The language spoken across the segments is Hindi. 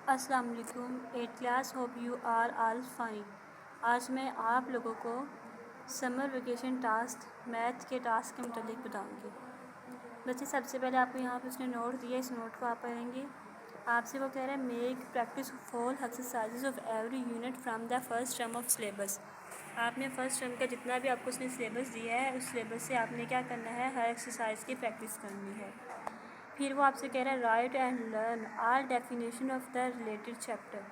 अस्सलाम वालेकुम 8th class, hope you are all fine. आज मैं आप लोगों को समर वेकेशन टास्क मैथ के टास्क के मुतालिक बताऊंगी। बच्चे, सबसे पहले आपको यहाँ पे उसने नोट दिया, इस नोट को आप पढ़ेंगे। आपसे वो कह रहा है make practice all exercises of every unit from the first term of syllabus. आपने फर्स्ट टर्म का जितना भी आपको उसने सिलेबस दिया है उस सिलेबस से आपने क्या करना है, हर एक्सरसाइज की प्रैक्टिस करनी है। फिर वो आपसे कह रहा है right and learn all definition of the related chapter.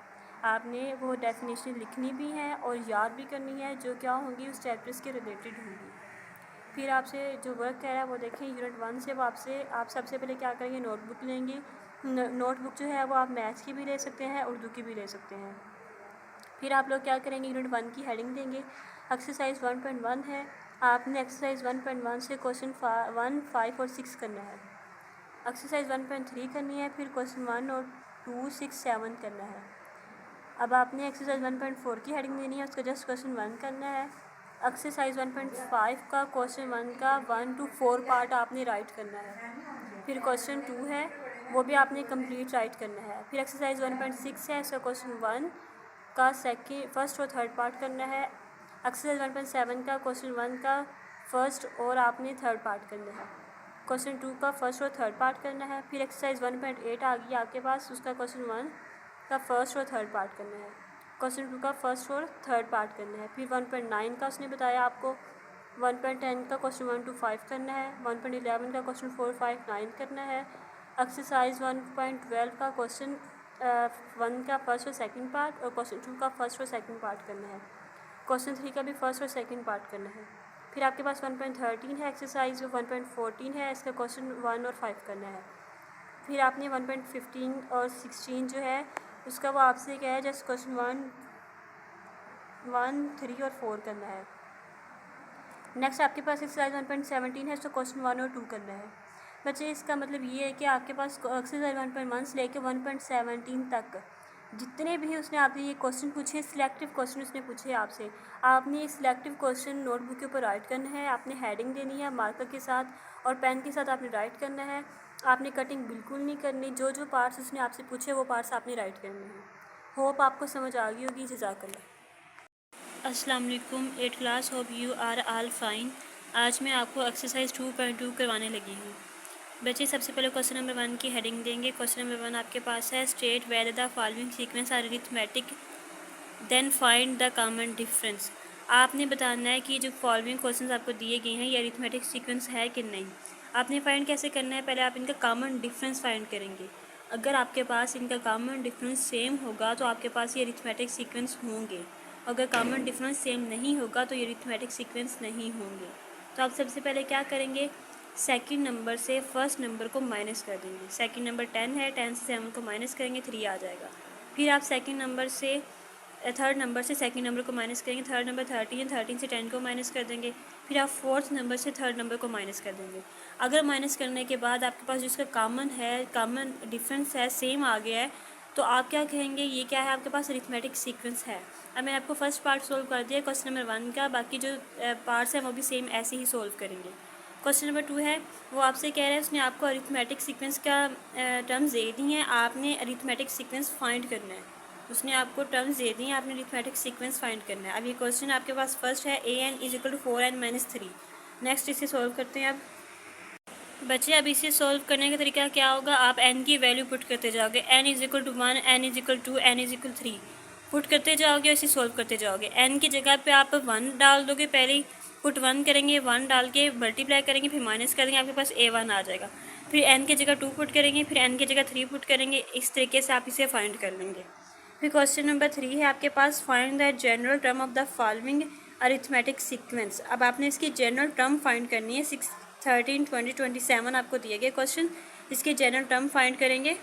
आपने वो डेफिनेशन लिखनी भी है और याद भी करनी है, जो क्या होंगी उस चैप्टर्स के रिलेटेड होंगी। फिर आपसे जो वर्क कह रहा है वो देखें यूनिट 1 से। वो आप सबसे पहले क्या करेंगे, नोटबुक लेंगे। नोटबुक जो है वो आप मैथ्स की भी ले सकते हैं, उर्दू की भी ले सकते हैं। फिर आप लोग क्या करेंगे, यूनिट 1 की हेडिंग देंगे। एक्सरसाइज 1.1 है, आपने एक्सरसाइज 1.1 से क्वेश्चन 1, 5 और 6 करना है। एक्सरसाइज 1.3 करनी है, फिर क्वेश्चन 1 और 2, 6, 7 करना है। अब आपने एक्सरसाइज 1.4 की हेडिंग देनी है, उसका जस्ट क्वेश्चन 1 करना है। एक्सरसाइज 1.5 का क्वेश्चन 1 का 1 to 4 पार्ट आपने राइट करना है। फिर क्वेश्चन 2 है, वो भी आपने कंप्लीट राइट करना है। फिर एक्सरसाइज 1.6 है, इसका क्वेश्चन 1 का फर्स्ट और थर्ड पार्ट करना है। एक्सरसाइज 1.7 का क्वेश्चन 1 का फर्स्ट और आपने थर्ड पार्ट करना है। क्वेश्चन 2 का फर्स्ट और थर्ड पार्ट करना है। फिर एक्सरसाइज 1.8 आ गई आपके पास, उसका क्वेश्चन 1 का फर्स्ट और थर्ड पार्ट करना है। क्वेश्चन 2 का फर्स्ट और थर्ड पार्ट करना है। फिर 1.9 का उसने बताया आपको 1.10 का क्वेश्चन 1 to 5 करना है। 1.11 का क्वेश्चन 4, 5, 9 करना है। एक्सरसाइज 1.12 का क्वेश्चन 1 का फर्स्ट और सेकंड पार्ट और क्वेश्चन 2 का फर्स्ट और सेकंड पार्ट करना है। क्वेश्चन 3 का भी फर्स्ट और सेकंड पार्ट करना है। फिर आपके पास 1.13 है एक्सरसाइज, 1.14 है, इसका क्वेश्चन 1 और 5 करना है। फिर आपने 1.15 और 16 जो है उसका वो आपसे क्या है, जस्ट क्वेश्चन 1, 3 और 4 करना है। नेक्स्ट आपके पास एक्सरसाइज 1.17 है, इसका क्वेश्चन 1 और 2 करना है। बच्चे, इसका मतलब ये है कि आपके पास एक्सरसाइज 1.1 से लेकर 1.17 तक जितने भी उसने आपसे ये क्वेश्चन पूछे, सिलेक्टिव क्वेश्चन उसने पूछे आपसे, आपने सिलेक्टिव क्वेश्चन नोटबुक के ऊपर राइट करना है। आपने हेडिंग देनी है मार्कर के साथ और पेन के साथ आपने राइट करना है। आपने कटिंग बिल्कुल नहीं करनी, जो जो पार्ट्स उसने आपसे पूछे वो पार्ट्स आपने राइट करने हैं। होप आपको समझ आ गई होगी। जज़ाकल्लाह। अस्सलाम वालेकुम 8th class, hope you are all fine. आज मैं आपको एक्सरसाइज 2.2 करवाने लगी हूँ। बच्चे, सबसे पहले क्वेश्चन नंबर 1 की हेडिंग देंगे। क्वेश्चन नंबर 1 आपके पास है state whether the following sequence are arithmetic then find the common difference. आपने बताना है कि जो फॉलोइंग क्वेश्चंस आपको दिए गए हैं ये अरिथमेटिक सीक्वेंस है कि नहीं। आपने फाइंड कैसे करना है, पहले आप इनका कॉमन डिफरेंस फाइंड करेंगे। अगर आपके पास इनका कॉमन डिफरेंस सेम होगा तो आपके पास ये अरिथमेटिक सीक्वेंस होंगे। अगर कॉमन डिफरेंस सेम नहीं होगा तो ये अरिथमेटिक सीक्वेंस नहीं होंगे। तो आप सबसे पहले क्या करेंगे, सेकंड नंबर से फर्स्ट नंबर को माइनस कर देंगे। सेकंड नंबर 10 है, 10 से 7 को माइनस करेंगे, 3 आ जाएगा। फिर आप सेकंड नंबर से थर्ड नंबर से सेकंड नंबर को माइनस करेंगे। थर्ड नंबर 13, 13 से 10 को माइनस कर देंगे। फिर आप फोर्थ नंबर से थर्ड नंबर को माइनस कर देंगे। अगर माइनस करने के बाद आपके पास जिसका कॉमन डिफरेंस है, सेम आ गया है, तो आप क्या कहेंगे, ये क्या है, आपके पास अरिथमेटिक सीक्वेंस है। अब मैंने आपको फर्स्ट पार्ट सोल्व कर दिया क्वेश्चन नंबर 1 का, बाकी जो पार्ट्स हैं वो भी सेम ऐसे ही सोल्व करेंगे। क्वेश्चन नंबर 2 है, वो आपसे कह रहे हैं उसने आपको अरिथमेटिक सीक्वेंस का टर्म्स दे दी हैं, आपने अरिथमेटिक सीक्वेंस फाइंड करना है। उसने आपको टर्म्स दे दी हैं, आपने अरिथमेटिक सीक्वेंस फाइंड करना है। अब ये क्वेश्चन आपके पास फर्स्ट है an = 4n-3। नेक्स्ट इसे सॉल्व करते हैं। अब बच्चे, अब इसे सॉल्व करने का तरीका क्या होगा, आप n की वैल्यू पुट करते जाओगे। n = 1, n = 2, n = 3 पुट करते जाओगे और इसे सॉल्व करते जाओगे। n की जगह पे आप 1 डाल दोगे, पहले ही पुट 1 करेंगे, 1 डाल के मल्टीप्लाई करेंगे, फिर माइनस करेंगे, आपके पास a1 आ जाएगा। फिर n की जगह 2 पुट करेंगे, फिर n की जगह 3 पुट करेंगे। इस तरीके से आप इसे फाइंड कर लेंगे। फिर क्वेश्चन नंबर 3 है आपके पास, find the general term of the following arithmetic sequence. अब आपने इसकी जनरल टर्म फाइंड करनी है। 6, 13, 20, 27 आपको दिए गए क्वेश्चन, इसके जनरल टर्म फाइंड करेंगे।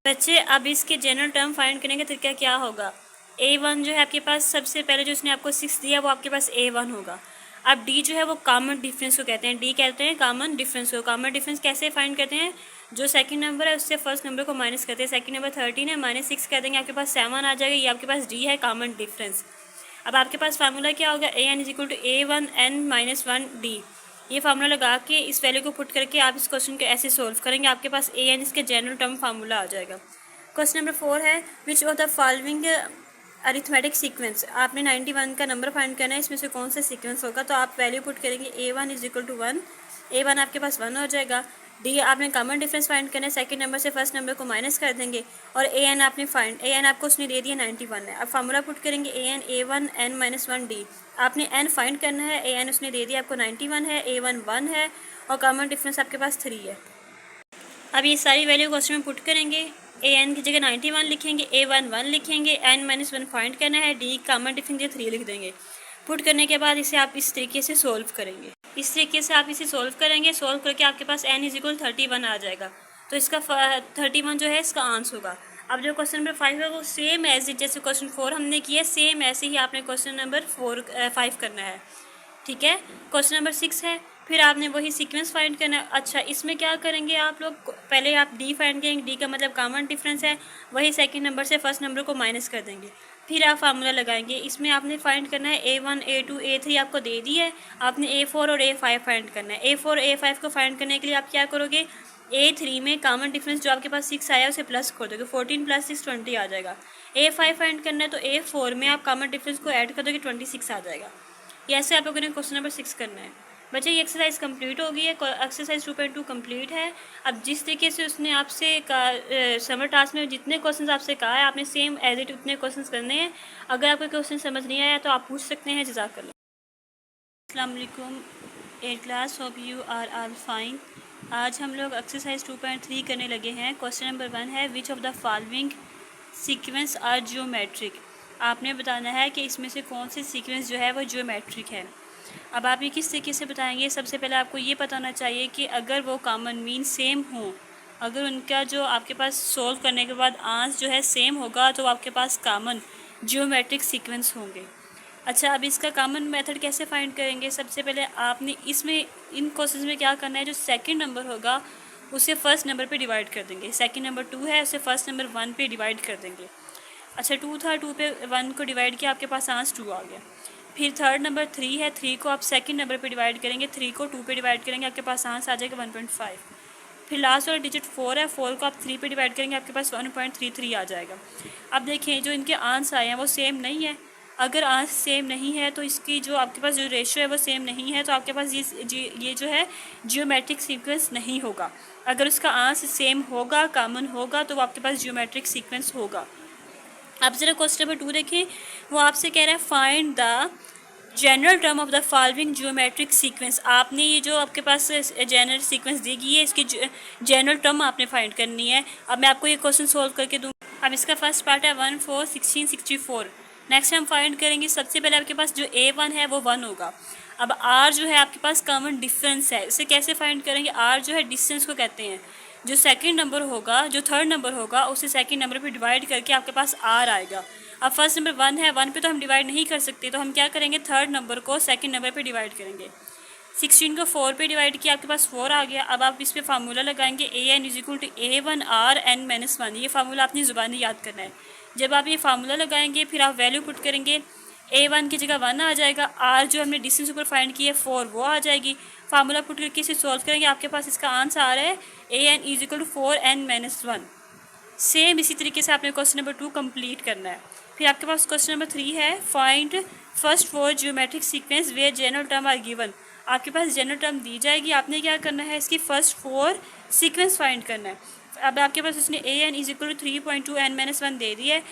बच्चे, अब इसके जनरल टर्म फाइंड करने का तरीका क्या होगा, a1 जो है आपके पास, सबसे पहले जो उसने आपको 6 दिया वो आपके पास a1 होगा। अब d जो है वो कॉमन डिफरेंस को कहते हैं, d कहते हैं कॉमन डिफरेंस को। कॉमन डिफरेंस कैसे फाइंड करते हैं, जो सेकंड नंबर है उससे फर्स्ट नंबर को माइनस करते हैं। सेकंड नंबर 13 है, -6 कर देंगे, आपके पास 7 आ जाएगा। ये आपके पास d है कॉमन डिफरेंस। अब आपके पास फार्मूला क्या होगा, an = a1n-1d। ये फार्मूला लगा के इस वैल्यू को पुट करके आप इस क्वेश्चन को ऐसे सोल्व करेंगे, आपके पास an इसके जनरल टर्म फार्मूला आ जाएगा। क्वेश्चन नंबर 4 है which of the following arithmetic sequence, आपने 91 का नंबर फाइंड करना है, इसमें से कौन सा सीक्वेंस होगा। तो आप वैल्यू पुट करेंगे A1 is equal to 1, A1 आपके पास 1 हो जाएगा। डी आपने कॉमन डिफरेंस फाइंड करना है, सेकंड नंबर से फर्स्ट नंबर को माइनस कर देंगे और AN आपको उसने दे दिया 91 है। अब फार्मूला पुट करेंगे AN A1 N minus 1 D, आपने N फाइंड करना है, AN उसने दे दिया आपको 91 है, A1 1 है और कॉमन डिफरेंस आपके पास 3 है। अब ये सारी वैल्यू क्वेश्चन में पुट करेंगे, AN की जगह 91 लिखेंगे, A1 1 लिखेंगे, N माइनस 1 फाइंड करना है, D कॉमन डिफरेंस 3 लिख देंगे। पुट करने के बाद इसे आप इस तरीके से सोल्व करेंगे, इस तरीके से आप इसे सोल्व करेंगे। सोल्व करके आपके पास n इज इक्वल 31 आ जाएगा। तो इसका 31 जो है इसका आंसर होगा। अब जो क्वेश्चन नंबर 5 है वो सेम एज इट जैसे क्वेश्चन 4 हमने किया, सेम ऐसे ही आपने क्वेश्चन नंबर 5 करना है, ठीक है। क्वेश्चन नंबर 6 है, फिर आपने वही सीक्वेंस फाइंड करना है। अच्छा, इसमें क्या करेंगे आप लोग, पहले आप डी फाइंड करेंगे, डी का मतलब कॉमन डिफरेंस है, वही सेकंड नंबर से फर्स्ट नंबर को माइनस कर देंगे, फिर आप फार्मूला लगाएंगे। इसमें आपने फाइंड करना है A1 A2 A3 आपको दे दी है, आपने A4 और A5 फाइंड करना है। A4 A5 को फाइंड करने के लिए आप क्या करोगे, A3 में कॉमन डिफरेंस जो आपके पास 6 आया उसे प्लस कर दोगे, 14 + 6 20 आ जाएगा। A5 फाइंड करना है तो A4 में आप कॉमन डिफरेंस को ऐड कर दोगे, 26 आ जाएगा। ये ऐसे आप लोगों ने क्वेश्चन नंबर 6 करना है। बच्चे ये एक्सरसाइज कंप्लीट हो गई है, एक्सरसाइज 2.2 कंप्लीट है। अब जिस तरीके से उसने आपसे समर टास्क में जितने क्वेश्चंस आपसे कहा है आपने सेम एज इट उतने क्वेश्चंस करने हैं। अगर आपको क्वेश्चन समझ नहीं आया तो आप पूछ सकते हैं। जज़ाकल्लाह। अस्सलाम वालेकुम 8th class, hope you are all fine. आज हम लोग एक्सरसाइज 2.3 करने लगे हैं। क्वेश्चन नंबर 1 है which of the following sequence are geometric. आपने बताना है कि इसमें से कौन सी सीक्वेंस जो है वो जियोमेट्रिक है। अब आप ये किस तरीके से बताएंगे, सबसे पहले आपको ये पता होना चाहिए कि अगर वो कॉमन मीन सेम हो, अगर उनका जो आपके पास सोल्व करने के बाद आंसर जो है सेम होगा तो आपके पास कॉमन जियोमेट्रिक सीक्वेंस होंगे। अच्छा, अब इसका कॉमन मेथड कैसे फाइंड करेंगे। सबसे पहले आपने इसमें इन क्वेश्चंस में क्या करना है, जो सेकंड नंबर होगा उसे फर्स्ट नंबर पे डिवाइड कर देंगे। सेकंड नंबर 2 है, उसे फर्स्ट नंबर 1 पे डिवाइड कर देंगे। अच्छा, 2 था, 2 पे 1 को डिवाइड किया, आपके पास आंसर 2 आ गया। फिर थर्ड नंबर 3 है, 3 को आप सेकंड नंबर पे डिवाइड करेंगे, 3 को 2 पे डिवाइड करेंगे, आपके पास आंसर आ जाएगा 1.5। फिर लास्ट वाला डिजिट 4 है, 4 को आप 3 पे डिवाइड करेंगे, आपके पास 1.33 आ जाएगा। अब देखिए जो इनके आंसर आए हैं वो सेम नहीं है। अगर आंसर सेम नहीं है तो इसकी जो आपके पास जो रेशियो है वो सेम नहीं है, तो आपके पास ये जो है जियोमेट्रिक सीक्वेंस नहीं होगा। अगर उसका आंसर सेम होगा, कॉमन होगा, तो वो आपके पास जियोमेट्रिक सीक्वेंस होगा। अब ज़रा क्वेश्चन नंबर 2 देखें, वो आपसे कह रहा है find the general term of the following geometric sequence. आपने ये जो आपके पास जनरल सीक्वेंस दी गई है इसकी जनरल टर्म आपने फाइंड करनी है। अब मैं आपको ये क्वेश्चन सोल्व करके दूँ। अब इसका फर्स्ट पार्ट है 1 4 16 64। नेक्स्ट हम फाइंड करेंगे, सबसे पहले आपके पास जो A1 है वो 1 होगा। अब R जो है आपके पास कॉमन डिफरेंस है, इसे कैसे फाइंड करेंगे। R जो है डिस्टेंस को कहते हैं। जो सेकंड नंबर होगा, जो थर्ड नंबर होगा, उसे सेकंड नंबर पे डिवाइड करके आपके पास R आएगा। अब फर्स्ट नंबर 1 है, 1 पे तो हम डिवाइड नहीं कर सकते, तो हम क्या करेंगे, थर्ड नंबर को सेकंड नंबर पे डिवाइड करेंगे। 16 को 4 पे डिवाइड किया, आपके पास 4 आ गया। अब आप इस पर फार्मूला लगाएंगे AN = A1R N-1। ये फार्मूला अपनी ज़ुबानी याद करना है। जब आप ये फार्मूला लगाएंगे फिर आप वैल्यू पुट करेंगे, A1 की जगह 1 आ जाएगा, R जो हमने डिस्टेंस ऊपर फाइंड की है 4 वो आ जाएगी। फार्मूला पुट करके इसे सॉल्व करेंगे, आपके पास इसका आंसर आ रहा है AN = 4N-1। सेम इसी तरीके से आपने क्वेश्चन नंबर 2 कंप्लीट करना है। फिर आपके पास क्वेश्चन नंबर 3 है find first 4 geometric sequence where general term are given. आपके पास जनरल टर्म दी जाएगी, आपने क्या करना है, इसकी फर्स्ट 4 सीक्वेंस फाइंड करना है। अब आपके पास उसने AN = 3.2 N-1 दे दी है।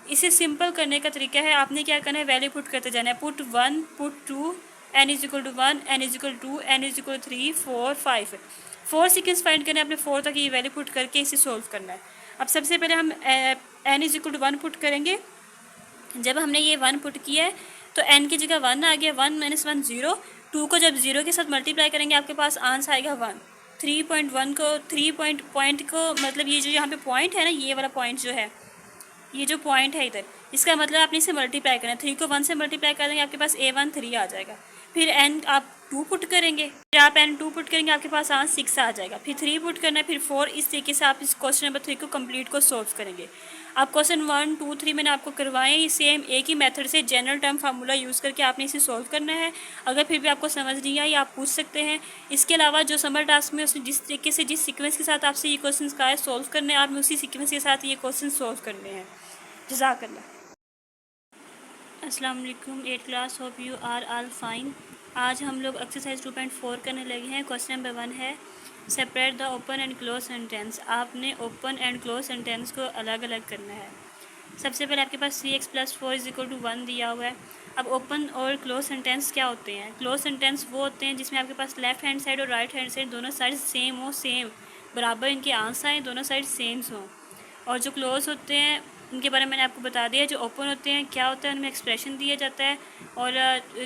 इसे सिंपल करने का तरीका है, आपने क्या करना है, वैल्यू पुट करते जाना है, put 1 put 2 N = 1 N = 2 N = 3 4 5। 4 sequence find करना है, आपने 4 तक ये वैल्यू पुट करके इसे सोल्व करना है। अब सबसे पहले हम N = 1 पुट करेंगे। जब हमने ये 1 पुट किया है तो N की जगह 1 आ गया, 1 - 1 0। 2 को जब 0 के साथ मल्टीप्लाई करेंगे आपके पास आंसर आएगा 1। 3.1 को 3 पॉइंट को मतलब ये जो यहाँ पे पॉइंट है ना, ये वाला पॉइंट जो है, ये जो पॉइंट है इधर, इसका मतलब आपने इसे मल्टीप्लाई करना है। 3 को 1 से मल्टीप्लाई कर देंगे, आपके पास A1 3 आ जाएगा। फिर N आप 2 पुट करेंगे, फिर आप एन 2 पुट करेंगे, आपके पास आंसर 6 आ जाएगा। फिर 3 पुट करना है, फिर 4। इस तरीके से आप इस क्वेश्चन नंबर 3 को कंप्लीट को सॉल्व करेंगे। अब क्वेश्चन 1, 2, 3 मैंने आपको करवाए, ये सेम एक ही मेथड से जनरल टर्म फार्मूला यूज़ करके आपने इसे सॉल्व करना है। अगर फिर भी आपको समझ नहीं आई आप पूछ सकते हैं। इसके अलावा जो समर टास्क में उसने जिस तरीके से जिस सीक्वेंस के साथ आपसे ये क्वेश्चन कहा है सॉल्व करने हैं, आपने उसी सीक्वेंस के साथ ये क्वेश्चन सॉल्व करने हैं। जज़ाकल्लाह। अस्सलाम वालेकुम 8th class, hope you are all fine. आज हम लोग एक्सरसाइज 2.4 करने लगे हैं। क्वेश्चन नंबर 1 है separate the open and clause sentence. आपने ओपन एंड क्लोज सेंटेंस को अलग अलग करना है। सबसे पहले आपके पास 3x + 4 = 1 दिया हुआ है। अब ओपन और क्लोज सेंटेंस क्या होते हैं? क्लोज सेंटेंस वो होते हैं जिसमें आपके पास लेफ्ट हैंड साइड और राइट हैंड साइड दोनों साइड सेम हो, सेम बराबर इनके आंसर आए, दोनों साइड सेम हों। और जो क्लोज होते हैं उनके बारे में मैंने आपको बता दिया। जो ओपन होते हैं क्या होता है, उनमें एक्सप्रेशन दिया जाता है और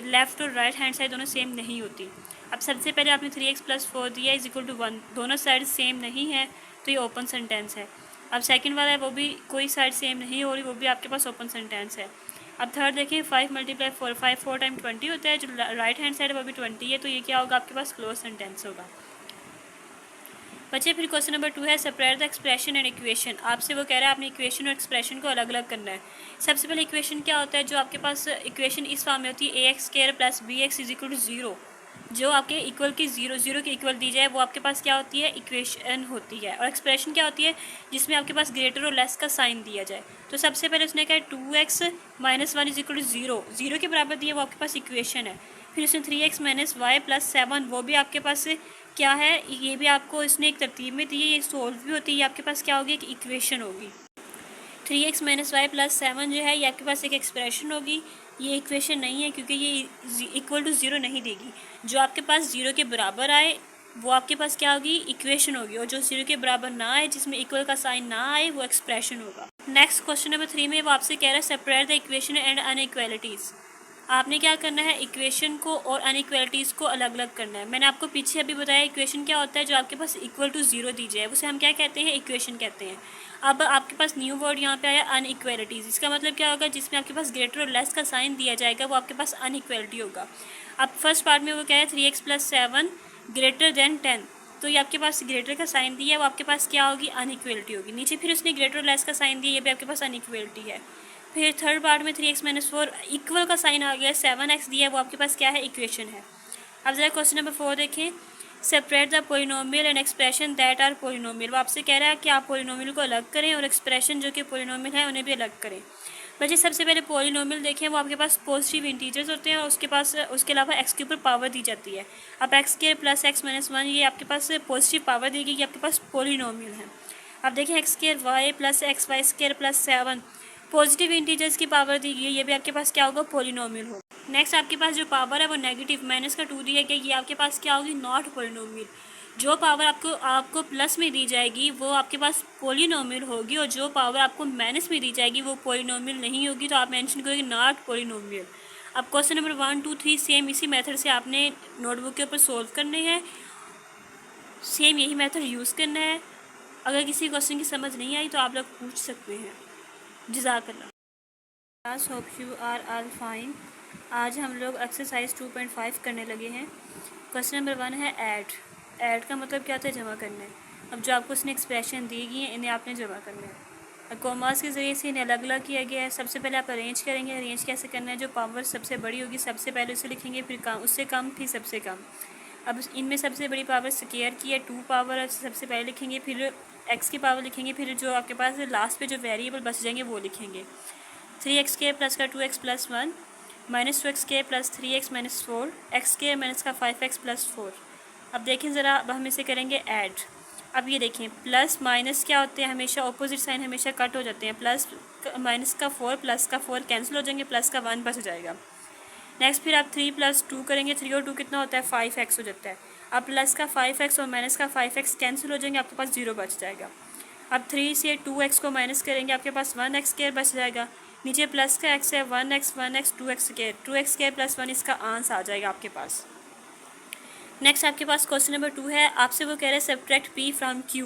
लेफ़्ट और राइट हैंड साइड दोनों सेम नहीं होती। अब सबसे पहले आपने 3x + 4 दिया = 1, दोनों साइड सेम नहीं है तो ये ओपन सेंटेंस है। अब सेकंड वाला है वो भी कोई साइड सेम नहीं हो रही, वो भी आपके पास ओपन सेंटेंस है। अब थर्ड देखिए 5 × 4, 5 4 टाइम 20 होता है, जो राइट हैंड साइड है वो भी 20 है, तो ये क्या होगा आपके पास क्लोज सेंटेंस होगा। बच्चे फिर क्वेश्चन नंबर 2 है separate the expression and equation. आपसे वो कह रहा है आपने इक्वेशन और एक्सप्रेशन को अलग अलग करना है। सबसे पहले इक्वेशन क्या होता है? जो आपके पास इक्वेशन इस फॉर्म में होती है ax² + bx = 0, जो आपके इक्वल की 0 के इक्वल दी जाए वो आपके पास क्या होती है? इक्वेशन होती है। और एक्सप्रेशन क्या होती है? जिसमें आपके पास ग्रेटर और लेस का साइन दिया जाए। तो सबसे पहले उसने कहा 2x - 1 = 0, 0 के बराबर दिया, वो आपके पास इक्वेशन है। फिर उसने 3x - y + 7, वो भी आपके पास क्या है? ये भी आपको इसने एक तरतीब में दी है, ये सोल्व भी होती है, ये आपके पास क्या होगी? एक इक्वेशन होगी। 3x - y + 7 जो है ये आपके पास एक एक्सप्रेशन होगी, ये इक्वेशन नहीं है क्योंकि ये = 0 नहीं देगी। जो आपके पास 0 के बराबर आए वो आपके पास क्या होगी? इक्वेशन होगी। और जो 0 के बराबर ना आए, जिसमें इक्वल का साइन ना आए, वो एक्सप्रेशन होगा। नेक्स्ट क्वेश्चन नंबर 3 में वो आपसे कह रहा है सेपरेट द इक्वेशन एंड अनइक्वालिटीज़। आपने क्या करना है? इक्वेशन को और अनइक्वालिटीज़ को अलग अलग करना है। मैंने आपको पीछे अभी बताया इक्वेशन क्या होता है, जो आपके पास = 0 दी जाए उसे हम क्या कहते हैं? इक्वेशन कहते हैं। अब आपके पास न्यू वर्ड यहाँ पे आया अनइक्वालिटीज़। इसका मतलब क्या होगा? जिसमें आपके पास ग्रेटर और लेस का साइन दिया जाएगा वो आपके पास अनइक्वालिटी होगा। अब फर्स्ट पार्ट में वो क्या है 3x + 7 > 10, तो ये आपके पास ग्रेटर का साइन दिया है, वो आपके पास क्या होगी? अनइक्वालिटी होगी। नीचे फिर उसने ग्रेटर और लेस का साइन दिया, ये भी आपके पास अनइक्वालिटी है। फिर थर्ड पार्ट में 3x - 4 इक्वल का साइन आ गया, 7x दिया है, वो आपके पास क्या है? इक्वेशन है। अब जरा क्वेश्चन नंबर 4 देखें separate the polynomial and expression that are polynomial. वो आपसे कह रहा है कि आप पोलिनोमियल को अलग करें और एक्सप्रेशन जो कि पोलिनोमियल है उन्हें भी अलग करें। बच्चे सबसे पहले पोलिनोमियल देखें, वो आपके पास पॉजिटिव इंटीजर्स होते हैं और उसके अलावा x के ऊपर पावर दी जाती है। अब x² + x - 1 ये आपके पास पॉजिटिव पावर देगी, ये आपके पास पोलिनोमियल है। अब देखें x² y + xy² + 7 positive integers की पावर दी गई है, ये भी आपके पास क्या होगा? पोलिनोमियल होगा। नेक्स्ट आपके पास जो पावर है वो नेगेटिव -2 दिया गया, ये आपके पास क्या होगी? Not polynomial. जो पावर आपको प्लस में दी जाएगी वो आपके पास पोलिनोमियल होगी, और जो पावर आपको माइनस में दी जाएगी वो पोलिनोमियल नहीं होगी, तो आप मेंशन करोगे नॉट पोलिनोमियल। अब क्वेश्चन नंबर 1, 2, 3 सेम इसी मेथड से आपने नोटबुक के ऊपर सोल्व करने हैं, सेम यही मेथड यूज़ करना है। अगर किसी क्वेश्चन की समझ नहीं आई तो आप लोग पूछ सकते हैं। जज़ाकल्लाह। Class, hope you are all fine. आज हम लोग एक्सरसाइज 2.5 करने लगे हैं। क्वेश्चन नंबर 1 है ऐड का मतलब क्या होता है? जमा करना है। अब जो आपको उसने एक्सप्रेशन दी गई है इन्हें आपने जमा करना है। कॉमर्स के ज़रिए से इन्हें अलग अलग किया गया है। सबसे पहले आप अरेंज करेंगे। अरेंज कैसे करना है? जो पावर सबसे बड़ी होगी सबसे पहले उसे लिखेंगे, फिर कम, उससे कम, फिर सबसे कम। अब इनमें सबसे बड़ी पावर स्क्वायर की है, 2 पावर सबसे पहले लिखेंगे, फिर x की पावर लिखेंगे, फिर जो आपके पास लास्ट पे जो वेरिएबल बच जाएंगे वो लिखेंगे। 3x² + 2x + 1 -2x² + 3x - 4 x² - 5x + 4। अब देखें ज़रा, अब हम इसे करेंगे ऐड। अब ये देखें प्लस माइनस क्या होते हैं? हमेशा ऑपोजिट साइन हमेशा कट हो जाते हैं। प्लस माइनस का 4 प्लस का 4 कैंसिल हो जाएंगे, प्लस का 1 बच जाएगा। नेक्स्ट फिर आप 3 + 2 करेंगे, 3 और 2 कितना होता है? 5x हो जाता है। अब प्लस का 5x और माइनस का 5x कैंसिल हो जाएंगे, आपके पास 0 बच जाएगा। अब 3 से 2x को माइनस करेंगे, आपके पास 1x² बच जाएगा। नीचे प्लस का x है, 1x 2x² 2x² + 1 इसका आंसर आ जाएगा आपके पास। नेक्स्ट आपके पास क्वेश्चन नंबर 2 है। आपसे वो कह रहे हैं सब्ट्रैक्ट p फ्रॉम q।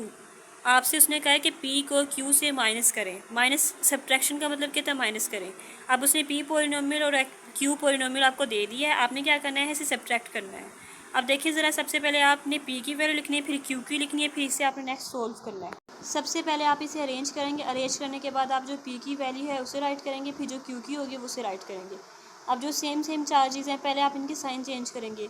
आपसे उसने कहा है कि p को q से माइनस करें। माइनस सब्ट्रैक्शन का मतलब क्या था? माइनस करें। अब उसने p पोलिनोमियल और q पोलिनोमियल आपको दे दिया है, आपने क्या करना है? इसे सब्ट्रैक्ट करना है। अब देखिए ज़रा, सबसे पहले आपने पी की वैल्यू लिखनी है, फिर क्यू की लिखनी है, फिर इसे आपने नेक्स्ट सोल्व करना है। सबसे पहले आप इसे अरेंज करेंगे, अरेंज करने के बाद आप जो पी की वैल्यू है उसे राइट करेंगे, फिर जो क्यू की होगी उसे राइट करेंगे। अब जो सेम सेम चार्जेस हैं, पहले आप इनके साइन चेंज करेंगे।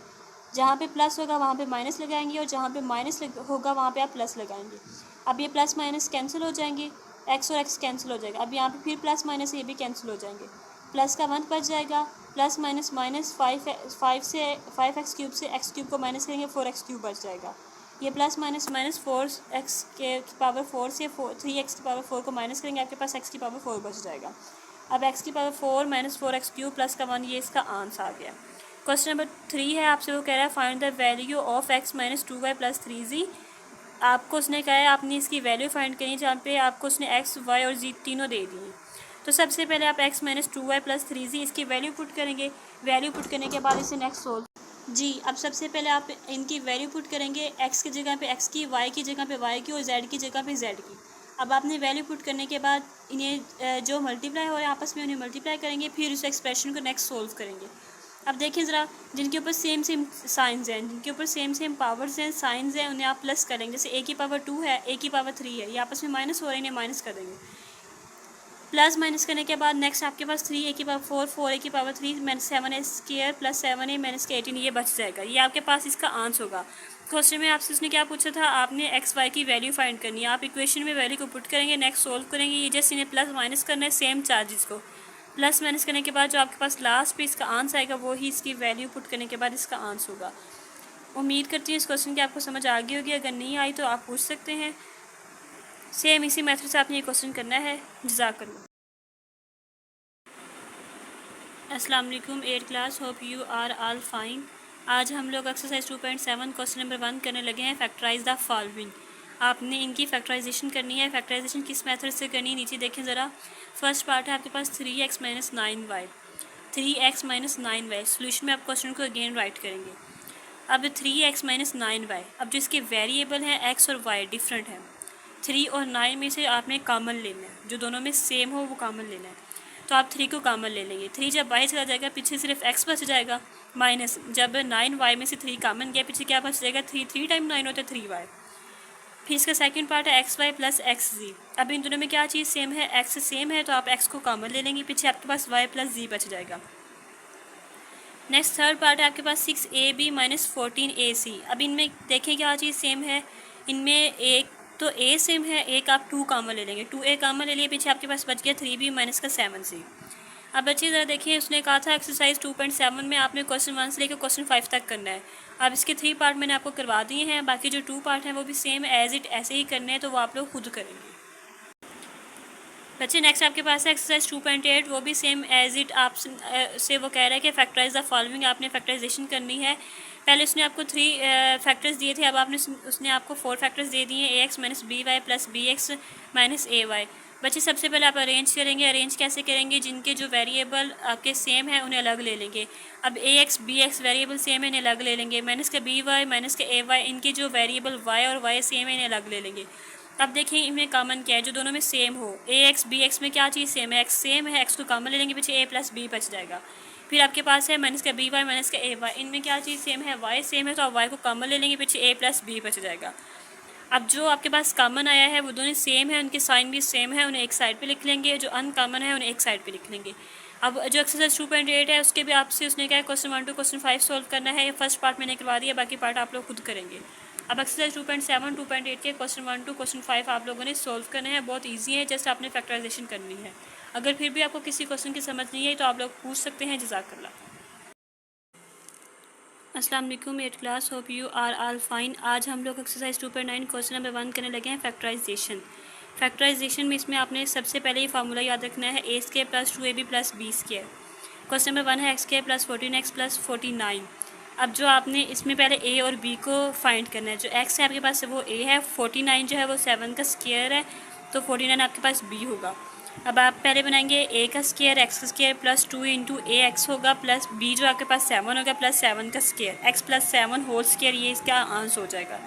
जहाँ पे प्लस होगा वहाँ पे माइनस लगाएंगे, और जहाँ पे माइनस होगा वहाँ पे आप प्लस लगाएंगे। अब ये प्लस माइनस कैंसिल हो जाएंगे, एक्स और एक्स कैंसिल हो जाएगा। अब यहाँ पे फिर प्लस माइनस ये भी कैंसिल हो जाएंगे, प्लस का 1 बच जाएगा, plus minus minus 5 x cube से एक्स क्यूब को माइनस करेंगे, 4 एक्स क्यूब बच जाएगा। ये प्लस माइनस माइनस 4 एक्स के पावर 4 से 3 एक्स की पावर 4 को माइनस करेंगे, आपके पास एक्स की पावर 4 बच जाएगा। अब एक्स की power 4 minus 4 x cube plus का 1, ये इसका आंसर आ गया। क्वेश्चन नंबर 3 है, आपसे वो कह रहा है find the value of x minus 2y plus 3z। आपको उसने कहा है आपने इसकी वैल्यू फाइंड करनी है, जहाँ पे आपको उसने एक्स वाई और जी तीनों दे दी। तो सबसे पहले आप x minus 2y plus 3z इसकी वैल्यू पुट करेंगे। वैल्यू पुट करने के बाद इसे नेक्स्ट सोल्व। जी, अब सबसे पहले आप इनकी वैल्यू पुट करेंगे, एक्स की जगह पे एक्स की, वाई की जगह पे वाई की, और जेड की जगह पे जेड की। अब आपने वैल्यू पुट करने के बाद इन्हें जो मल्टीप्लाई हो रहे हैं आपस में उन्हें मल्टीप्लाई करेंगे, फिर उस एक्सप्रेशन को नेक्स्ट सोल्व करेंगे। अब देखिए ज़रा, जिनके ऊपर सेम सेम साइंस हैं, जिनके ऊपर सेम सेम पावर्स हैं, साइंस हैं, उन्हें आप प्लस करेंगे। जैसे ए की पावर 2 है, ए की पावर 3 है, ये आपस में माइनस हो रहे हैं, इन्हें माइनस कर देंगे। प्लस माइनस करने के बाद नेक्स्ट आपके पास 3 ए की पावर 4, 4 ए की पावर 3 माइनस 7 ए स्क्वायर प्लस 7 ए माइनस के 18, ये बच जाएगा। ये आपके पास इसका आंसर होगा। क्वेश्चन में आपसे उसने क्या पूछा था, आपने एक्स वाई की वैल्यू फाइंड करनी है। आप इक्वेशन में वैल्यू को पुट करेंगे, नेक्स्ट सोल्व करेंगे। ये जस्ट इन्हें प्लस माइनस करना है, सेम चार्जेस को प्लस माइनस करने के बाद जो आपके पास लास्ट पे इसका आंसर आएगा वो ही इसकी वैल्यू पुट करने के बाद इसका आंसर होगा। उम्मीद करती हूँ इस क्वेश्चन की आपको समझ आ गई होगी। अगर नहीं आई तो आप पूछ सकते हैं। सेम इसी मेथड से आपने ये क्वेश्चन करना है। जज़ाकल्लाह। अस्सलाम वालेकुम 8th class, hope you are all fine. आज हम लोग एक्सरसाइज 2.7 क्वेश्चन नंबर 1 करने लगे हैं, फैक्टराइज द फॉलोइंग। आपने इनकी फैक्टराइजेशन करनी है। फैक्टराइजेशन किस मेथड से करनी है, नीचे देखें ज़रा। फर्स्ट पार्ट है आपके पास 3x minus 9y, 3x minus 9y। Solution में आप क्वेश्चन को अगेन राइट करेंगे। अब 3x माइनस 9y, अब जो इसके वेरिएबल हैं x और y डिफरेंट हैं, 3 और 9 में से आपने कॉमन लेना है, जो दोनों में सेम हो वो कॉमन लेना है। तो आप 3 को कॉमन ले लेंगे। 3 जब बाहर चला जाएगा पीछे सिर्फ x बच जाएगा, माइनस जब 9y में से 3 कॉमन गया पीछे क्या बच जाएगा, 3 टाइम 9 होता है 3y। फिर इसका सेकंड पार्ट है xy प्लस xz। अब इन दोनों में क्या चीज़ सेम है, x सेम है तो आप x को कॉमन ले लेंगे, पीछे आपके पास y प्लस z बच जाएगा। नेक्स्ट थर्ड पार्ट है आपके पास 6ab माइनस 14ac। अब इनमें देखें क्या चीज़ सेम है, इनमें एक तो a सेम है, एक आप 2 कॉमन ले लेंगे, 2a कॉमन ले लिए, पीछे आपके पास बच गया 3b माइनस का 7c। अब बच्चे ज़रा देखिए, उसने कहा था एक्सरसाइज 2.7 में आपने क्वेश्चन 1 से लेकर क्वेश्चन 5 तक करना है। अब इसके 3 पार्ट मैंने आपको करवा दिए हैं, बाकी जो 2 पार्ट हैं वो भी सेम एज इट ऐसे ही करने हैं, तो वो आप लोग खुद करेंगे। बच्चे नेक्स्ट आपके पास है एक्सरसाइज 2.8, वो भी सेम एज इट आप से वो कह रहा है कि फैक्टराइज द फॉलोइंग, आपने फैक्टराइजेशन करनी है। पहले उसने आपको 3 फैक्टर्स दिए थे, अब उसने आपको 4 फैक्टर्स दे दिए हैं, ax minus b y plus b x minus a y. बच्चे सबसे पहले आप अरेंज करेंगे। अरेंज कैसे करेंगे, जिनके जो वेरिएबल आपके सेम है उन्हें अलग ले लेंगे। अब ax bx वेरिएबल सेम है, इन्हें अलग ले लेंगे। माइनस का बी वाई माइनस का ए वाई, इनके जो वेरिएबल y और y सेम है इन्हें अलग ले लेंगे। अब देखिए इनमें कॉमन क्या है, जो दोनों में सेम हो। ax bx में क्या चीज़ सेम है, x सेम है, x को कॉमन ले लेंगे, पीछे a प्लस बी बच जाएगा। फिर आपके पास है माइनस का बी वाई माइनस का ए वाई, इनमें क्या चीज़ सेम है, y सेम है, तो आप y को कॉमन ले लेंगे, पीछे a प्लस बी बच जाएगा। अब जो आपके पास कॉमन आया है वो दोनों सेम है, उनके साइन भी सेम है, उन्हें एक साइड पे लिख लेंगे। जो अनकॉमन है उन्हें एक साइड पे लिख लेंगे। अब जो एक्सरसाइज 2.8 है उसके भी आपसे उसने क्या है क्वेश्चन 1 to क्वेश्चन 5 सोल्व करना है। फर्स्ट पार्ट मैंने करवा दिया, बाकी पार्ट आप लोग खुद करेंगे। अब एक्सरसाइज 2.7 2.8 के क्वेश्चन 1 to क्वेश्चन 5 आप लोगों ने सोल्व करने हैं। बहुत ईजी है, जस्ट आपने फैक्टराइजेशन करनी है। अगर फिर भी आपको किसी क्वेश्चन की समझ नहीं है तो आप लोग पूछ सकते हैं। जज़ाकल्लाह। अस्सलाम वालेकुम 8th class, hope you are all fine. आज हम लोग एक्सरसाइज 2.9 क्वेश्चन नंबर 1 करने लगे हैं, फैक्टराइजेशन। फैक्टराइजेशन में इसमें आपने सबसे पहले ही फार्मूला याद रखना है, a square plus 2ab plus b square. Question number 1 है x square plus 14x plus 49। अब जो आपने इसमें पहले ए और बी को फाइंड करना है। जो एक्स है आपके पास वो ए है, 49 जो है वो 7 का स्क्वायर है, तो 49 आपके पास बी होगा। अब आप पहले बनाएंगे ए का स्क्वायर एक्स का square plus 2 into A x होगा प्लस बी जो आपके पास 7 होगा प्लस 7 का square, x plus 7 whole square, ये इसका आंसर हो जाएगा।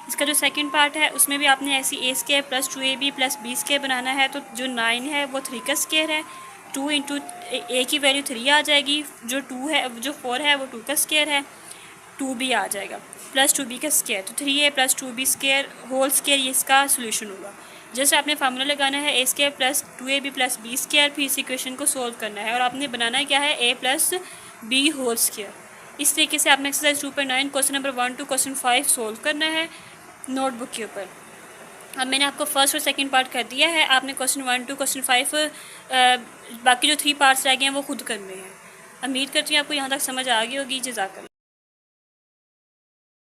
इसका जो सेकंड पार्ट है उसमें भी आपने ऐसी a square plus 2ab plus b square बनाना है। तो जो 9 है वो 3 का स्क्वायर है, 2 इंटू ए की वैल्यू 3 आ जाएगी, जो 2 है जो 4 है वो 2 का स्क्वायर है, 2b आ जाएगा, प्लस 2b का स्क्वायर, तो 3a plus 2b square whole square ये इसका सोल्यूशन होगा। जस्ट आपने फार्मूला लगाना है a square plus 2ab plus b square, फिर इस इक्वेशन को सोल्व करना है और आपने बनाना है क्या है a plus b whole square. इस तरीके से आपने exercise 2.9 question number 1 to question 5 solve करना है नोटबुक के ऊपर। अब मैंने आपको फर्स्ट और सेकंड पार्ट कर दिया है, आपने क्वेश्चन 1 to क्वेश्चन 5 बाकी जो 3 पार्ट्स रह गए हैं वो खुद करने हैं। उम्मीद करती हूँ आपको यहाँ तक समझ आ गई होगी। जज़ाकल्लाह।